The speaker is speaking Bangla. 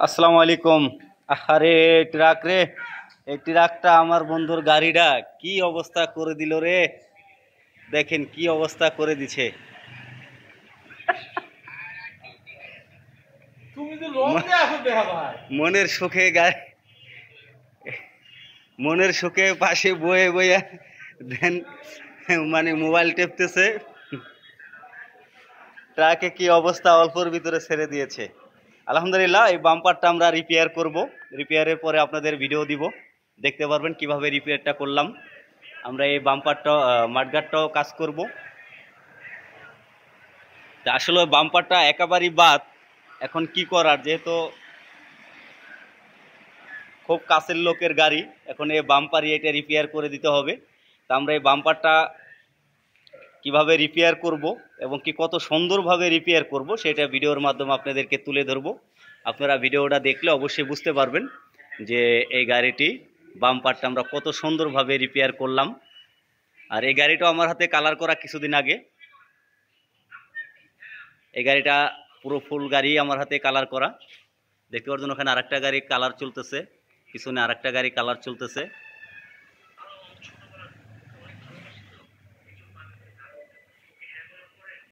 আসসালামু আলাইকুম। আরে ট্রাক রে, এই ট্রাকটা আমার বন্ধুর গাড়িটা কি অবস্থা করে দিল রে। দেখেন কি অবস্থা করে দিছে। মনের সুখে মনের সুখে পাশে বয়ে বয়ে দেন, মানে মোবাইল টেপতেছে। ট্রাকে কি অবস্থা অল্পর ভিতরে ছেড়ে দিয়েছে। আলহামদুলিল্লাহ, এই বাম্পারটা আমরা রিপেয়ার করব। রিপেয়ারের পরে আপনাদের ভিডিও দিব, দেখতে পারবেন কিভাবে রিপেয়ারটা করলাম। আমরা এই বাম্পারটা মাঠগাটটাও কাজ করব। তা আসলে বাম্পারটা একেবারেই বাদ। এখন কি করার, যেহেতু খুব কাছের লোকের গাড়ি, এখন এই বাম্পারই এটা রিপেয়ার করে দিতে হবে। তা আমরা এই বাম্পারটা কিভাবে রিপেয়ার করব এবং কি কত সুন্দরভাবে রিপেয়ার করব সেটা ভিডিওর মাধ্যমে আপনাদেরকে তুলে ধরব। আপনারা ভিডিওটা দেখলে অবশ্যই বুঝতে পারবেন যে এই গাড়িটি বাম্পারটা আমরা কত সুন্দরভাবে রিপেয়ার করলাম। আর এই গাড়িটা আমার হাতে কালার করা কিছুদিন আগে। এই গাড়িটা পুরো ফুল গাড়ি আমার হাতে কালার করা। দেখতে পাচ্ছেন ওখানে আরেকটা গাড়ি কালার চলতেছে, পিছনে আরেকটা গাড়ি কালার চলতেছে।